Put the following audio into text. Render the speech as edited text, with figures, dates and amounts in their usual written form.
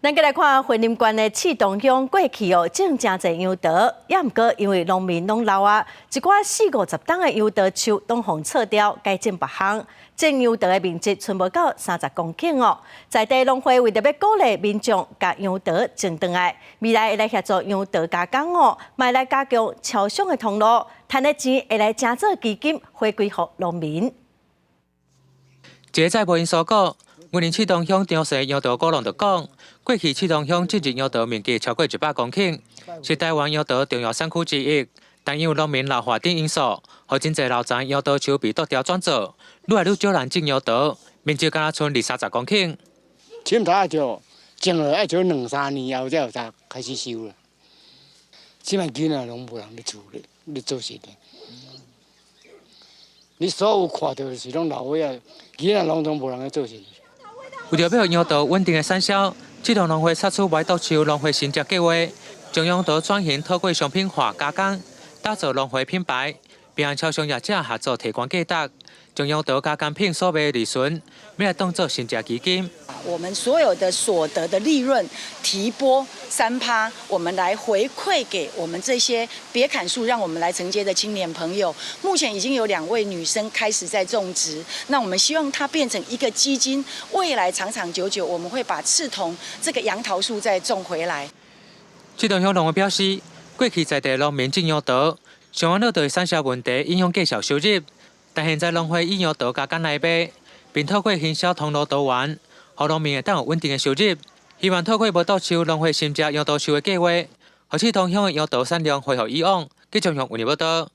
咱再来看云林县的刺桐乡过去种真侪杨桃，也毋过因为农民拢老啊，一寡40-50担的杨桃树拢互撤掉，改种别项。种杨桃的面积剩无到30公顷哦。在地农会为着要鼓励民众将杨桃种转来，未来会来协助杨桃加工哦，卖来加强超商的通路，赚的钱会来增做基金回归给农民。记者无因所讲，云林刺桐乡张氏杨桃果农就讲，过去刺桐乡种植杨桃面积超过100公顷，是台湾杨桃重要产区之一。但因为农民老化等因素，互真侪老残杨桃树被剁掉转做，愈来愈少人种杨桃，面积敢若剩20-30公顷。凊彩就种了，要种2-3年后才有才开始收了。即摆囡仔拢无人咧做咧，咧做事的。你所有看到的是拢老伙仔，囡仔拢无人咧做事。为着要让杨桃稳定的产销，刺桐农会拆出歪毒树农会新植计划，将杨桃转型透过商品化加工，打造农会品牌，并和超商业者合作提供价值，将杨桃加工品所卖的利润，要来当做新植基金。我们所有的所得的利润提拨3%，我们来回馈给我们这些别砍树，让我们来承接的青年朋友。目前已经有2位女生开始在种植，那我们希望它变成一个基金，未来长长久久，我们会把刺桐这个杨桃树再种回来。刺桐乡农会表示，过去在地农民种杨桃，上网了对产销问题影响计销收入，但现在农会以杨桃加工来卖，并透过行销通路多元。互农民会当有稳定的收入，希望透过无毒树农会新植杨桃树的计划，互刺桐乡的杨桃产量恢复以往，继续向云林报道。